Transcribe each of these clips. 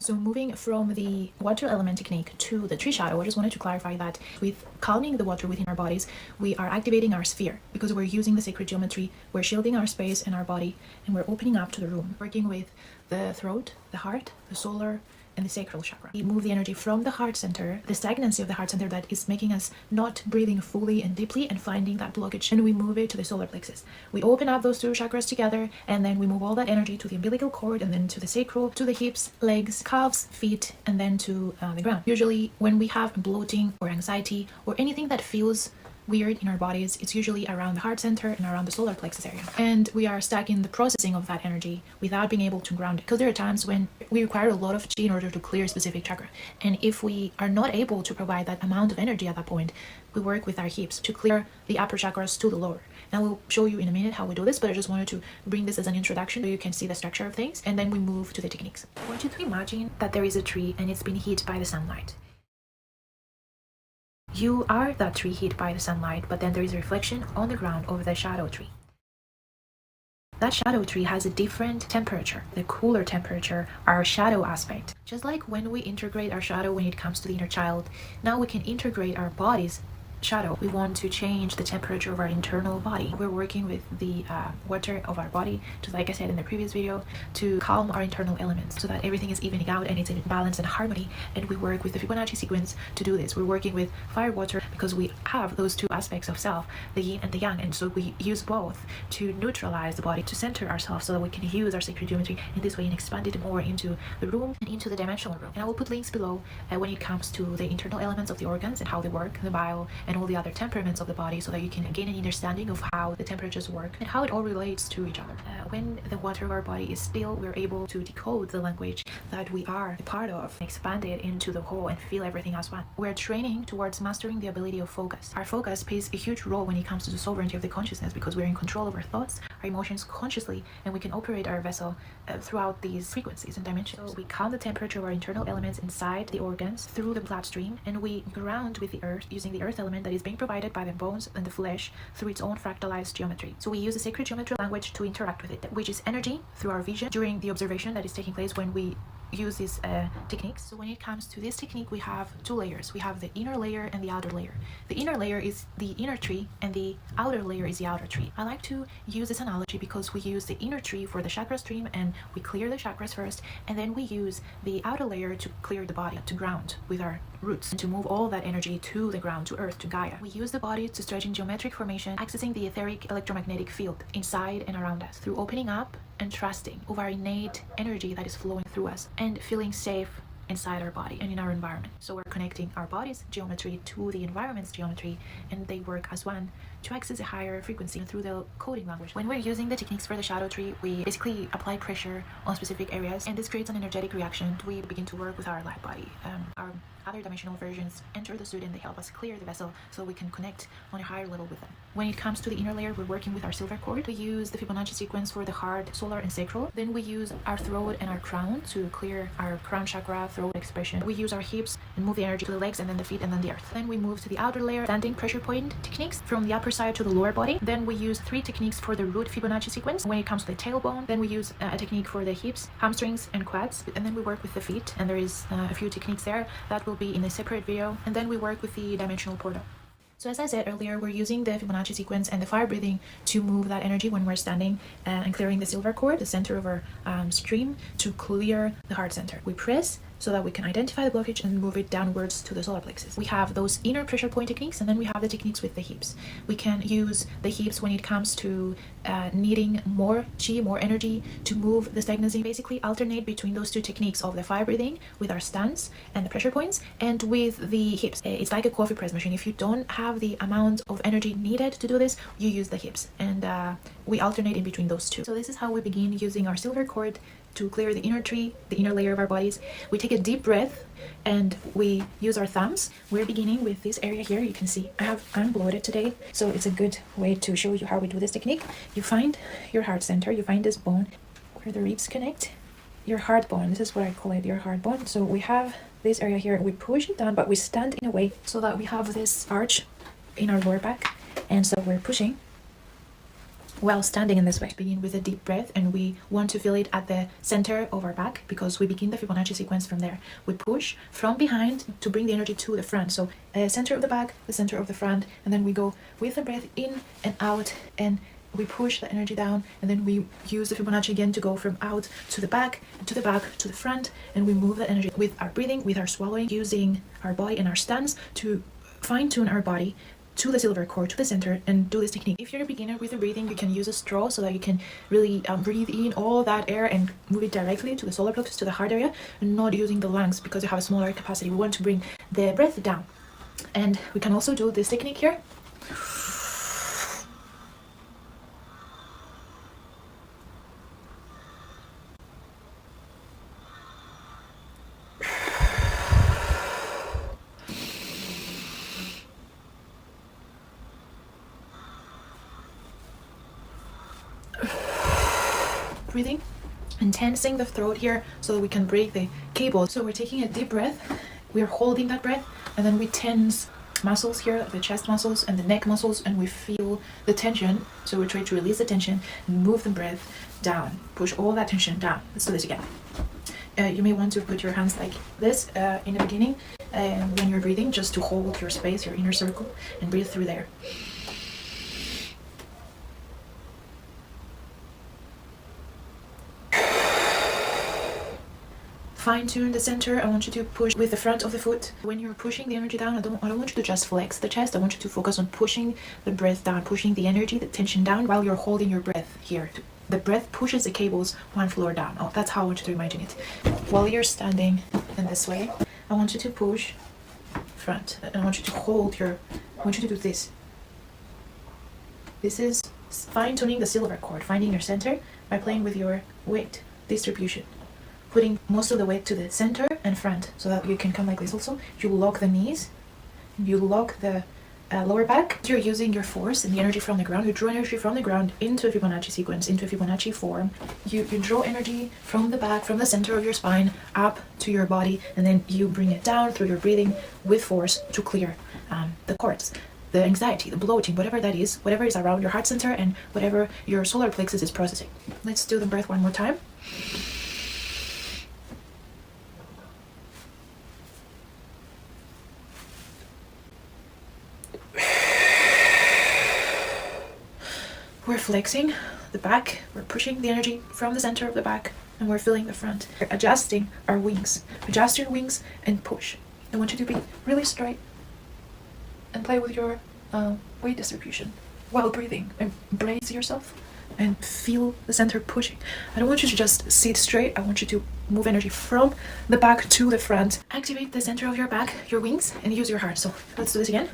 So moving from the water element technique to the tree shadow, I just wanted to clarify that with calming the water within our bodies, we are activating our sphere because we're using the sacred geometry, we're shielding our space and our body, and we're opening up to the room, working with the throat, the heart, the solar, and the sacral chakra. We move the energy from the heart center, the stagnancy of the heart center that is making us not breathing fully and deeply and finding that blockage, and we move it to the solar plexus. We open up those two chakras together, and then we move all that energy to the umbilical cord, and then to the sacral, to the hips, legs, calves, feet, and then to the ground. Usually when we have bloating or anxiety or anything that feels weird in our bodies, it's usually around the heart center and around the solar plexus area, and we are stuck in the processing of that energy without being able to ground it, because there are times when we require a lot of chi in order to clear a specific chakra, and if we are not able to provide that amount of energy at that point, we work with our hips to clear the upper chakras to the lower. Now we'll show you in a minute how we do this, but I just wanted to bring this as an introduction so you can see the structure of things, and then we move to the techniques. I want you to imagine that there is a tree and it's been hit by the sunlight. You are that tree hit by the sunlight, but then there is a reflection on the ground of the shadow tree. That shadow tree has a different temperature, the cooler temperature, our shadow aspect. Just like when we integrate our shadow when it comes to the inner child, now we can integrate our body's shadow. We want to change the temperature of our internal body. We're working with the water of our body, just like I said in the previous video, to calm our internal elements so that everything is evening out and it's in balance and harmony. And we work with the Fibonacci sequence to do this. We're working with fire, water, because we have those two aspects of self, the yin and the yang, and so we use both to neutralize the body, to center ourselves so that we can use our sacred geometry in this way and expand it more into the room and into the dimensional room. And I will put links below when it comes to the internal elements of the organs and how they work, the bile and all the other temperaments of the body, so that you can gain an understanding of how the temperatures work and how it all relates to each other. When the water of our body is still, we're able to decode the language that we are a part of, expand it into the whole and feel everything as one. We're training towards mastering the ability of focus. Our focus plays a huge role when it comes to the sovereignty of the consciousness, because we're in control of our thoughts, our emotions consciously, and we can operate our vessel throughout these frequencies and dimensions. So we calm the temperature of our internal elements inside the organs through the bloodstream, and we ground with the earth using the earth element that is being provided by the bones and the flesh through its own fractalized geometry. So we use the sacred geometry language to interact with it, which is energy through our vision during the observation that is taking place when we use these techniques. So when it comes to this technique, we have two layers. We have the inner layer and the outer layer. The inner layer is the inner tree and the outer layer is the outer tree. I like to use this analogy because we use the inner tree for the chakra stream and we clear the chakras first, and then we use the outer layer to clear the body, to ground with our roots and to move all that energy to the ground, to earth, to Gaia. We use the body to stretch in geometric formation, accessing the etheric electromagnetic field inside and around us through opening up and trusting of our innate energy that is flowing through us and feeling safe inside our body and in our environment. So we're connecting our body's geometry to the environment's geometry, and they work as one to access a higher frequency through the coding language. When we're using the techniques for the shadow tree, we basically apply pressure on specific areas, and this creates an energetic reaction. We begin to work with our light body. Our other dimensional versions enter the suit and they help us clear the vessel so we can connect on a higher level with them. When it comes to the inner layer, we're working with our silver cord. We use the Fibonacci sequence for the heart, solar, and sacral. Then we use our throat and our crown to clear our crown chakra, throat expression. We use our hips and move the energy to the legs and then the feet and then the earth. Then we move to the outer layer, standing pressure point techniques from the upper side to the lower body. Then we use 3 techniques for the root Fibonacci sequence when it comes to the tailbone. Then we use a technique for the hips, hamstrings, and quads. And then we work with the feet, and there is a few techniques there that will be in a separate video. And then we work with the dimensional portal. So as I said earlier, we're using the Fibonacci sequence and the fire breathing to move that energy when we're standing and clearing the silver cord, the center of our stream, to clear the heart center. We press so that we can identify the blockage and move it downwards to the solar plexus. We have those inner pressure point techniques, and then we have the techniques with the hips. We can use the hips when it comes to needing more chi, more energy to move the stagnancy. Basically alternate between those two techniques of the fire breathing with our stance and the pressure points, and with the hips. It's like a coffee press machine. If you don't have the amount of energy needed to do this, you use the hips, and we alternate in between those two. So this is how we begin using our silver cord to clear the inner tree, the inner layer of our bodies. We take a deep breath and we use our thumbs. We're beginning with this area here. You can see I have unbloated today, so it's a good way to show you how we do this technique. You find your heart center, you find this bone where the ribs connect, your heart bone. This is what I call it, your heart bone. So we have this area here, we push it down, but we stand in a way so that we have this arch in our lower back, and so we're pushing while standing in this way. Begin with a deep breath, and we want to feel it at the center of our back because we begin the Fibonacci sequence from there. We push from behind to bring the energy to the front. So center of the back, the center of the front, and then we go with the breath in and out, and we push the energy down, and then we use the Fibonacci again to go from out to the back, to the front, and we move the energy with our breathing, with our swallowing, using our body and our stance to fine-tune our body to the silver cord, to the center, and do this technique. If you're a beginner with the breathing, you can use a straw so that you can really breathe in all that air and move it directly to the solar plexus, to the heart area, and not using the lungs because you have a smaller capacity. We want to bring the breath down. And we can also do this technique here. Breathing and tensing the throat here so that we can break the cable. So we're taking a deep breath, we're holding that breath, and then we tense muscles here, the chest muscles and the neck muscles, and we feel the tension. So we try to release the tension and move the breath down, push all that tension down. Let's do this again. You may want to put your hands like this in the beginning when you're breathing, just to hold your space, your inner circle, and breathe through there. Fine-tune the center. I want you to push with the front of the foot. When you're pushing the energy down, I don't want you to just flex the chest. I want you to focus on pushing the breath down, pushing the energy, the tension down while you're holding your breath here. The breath pushes the cables one floor down. Oh, that's how I want you to imagine it. While you're standing in this way, I want you to push front. And I want you to hold I want you to do this. This is fine-tuning the silver cord, finding your center by playing with your weight distribution. Putting most of the weight to the center and front so that you can come like this also. You lock the knees, you lock the lower back. You're using your force and the energy from the ground. You draw energy from the ground into a Fibonacci sequence, into a Fibonacci form. You draw energy from the back, from the center of your spine, up to your body, and then you bring it down through your breathing with force to clear the cords, the anxiety, the bloating, whatever that is, whatever is around your heart center and whatever your solar plexus is processing. Let's do the breath one more time. We're flexing the back, we're pushing the energy from the center of the back, and we're filling the front. We're adjusting our wings. Adjust your wings and push. I want you to be really straight and play with your weight distribution while breathing. Embrace yourself and feel the center pushing. I don't want you to just sit straight. I want you to move energy from the back to the front. Activate the center of your back, your wings, and use your heart. So let's do this again.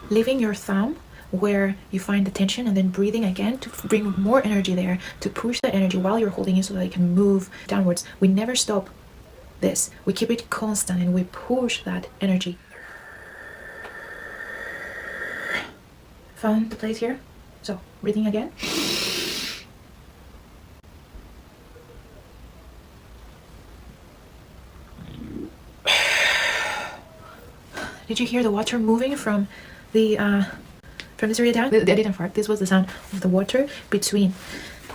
Leaving your thumb where you find the tension and then breathing again to bring more energy there, to push that energy while you're holding it so that it can move downwards. We never stop this. We keep it constant and we push that energy. Found the place here? So, breathing again. Did you hear the water moving from the from this area down? I didn't fart. This was the sound of the water between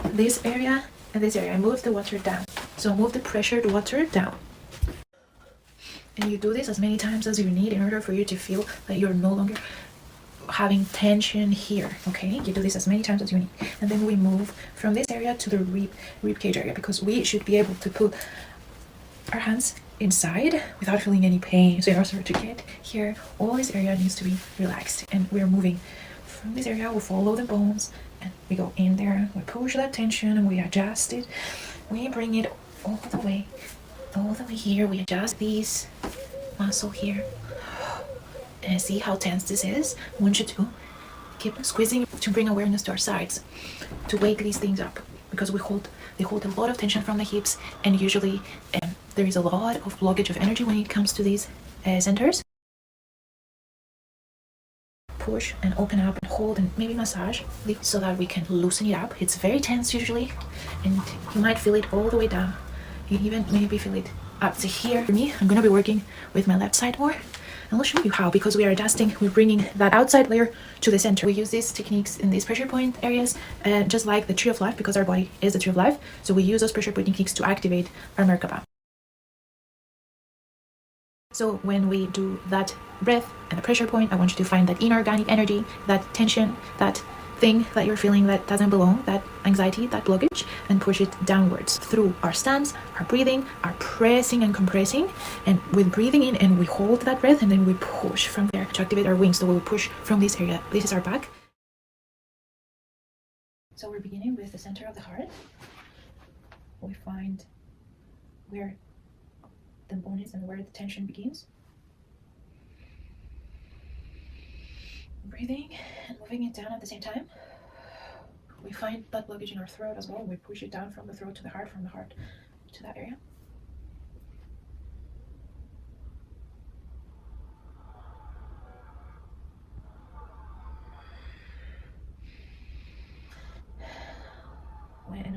this area and this area. I moved the water down. So move the pressured water down. And you do this as many times as you need in order for you to feel that you're no longer having tension here. Okay, you do this as many times as you need. And then we move from this area to the rib cage area, because we should be able to put our hands inside without feeling any pain. So in order to get here, all this area needs to be relaxed, and we're moving from this area. We follow the bones and we go in there, we push that tension and we adjust it. We bring it all the way here. We adjust these muscle here, and see how tense this is. I want you to keep squeezing to bring awareness to our sides, to wake these things up, because they hold a lot of tension from the hips, and usually there is a lot of blockage of energy when it comes to these centers. Push and open up and hold and maybe massage so that we can loosen it up. It's very tense usually, and you might feel it all the way down. You even maybe feel it up to here. For me, I'm gonna be working with my left side more, and I'll show you how, because we are adjusting, we're bringing that outside layer to the center. We use these techniques in these pressure point areas, just like the tree of life, because our body is the tree of life. So we use those pressure point techniques to activate our Merkaba. So when we do that breath and the pressure point, I want you to find that inorganic energy, that tension, that thing that you're feeling that doesn't belong, that anxiety, that blockage, and push it downwards through our stance, our breathing, our pressing and compressing. And with breathing in, and we hold that breath, and then we push from there to activate our wings. So we push from this area. This is our back. So we're beginning with the center of the heart. We find where the bone is and where the tension begins. Breathing and moving it down at the same time. We find that blockage in our throat as well. We push it down from the throat to the heart, from the heart to that area.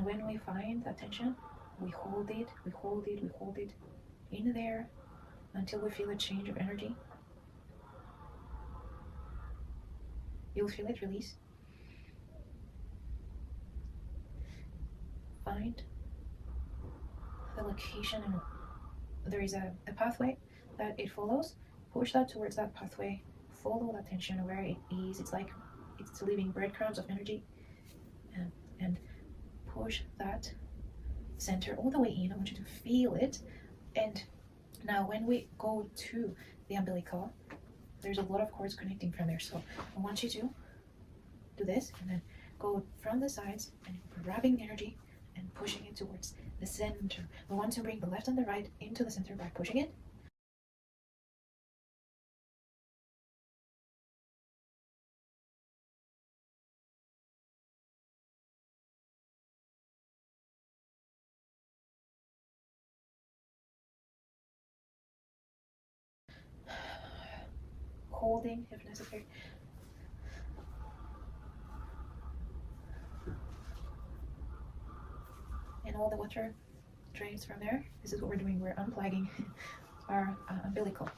When we find that tension, we hold it in there until we feel a change of energy. You'll feel it release. Find the location, and there is a pathway that it follows. Push that towards that pathway. Follow that tension where it is. It's like it's leaving breadcrumbs of energy, and push that center all the way in. I want you to feel it. And now when we go to the umbilical, there's a lot of cords connecting from there. So I want you to do this and then go from the sides and grabbing energy and pushing it towards the center. We want to bring the left and the right into the center by pushing it. Holding if necessary. And all the water drains from there. This is what we're doing. We're unplugging our umbilical.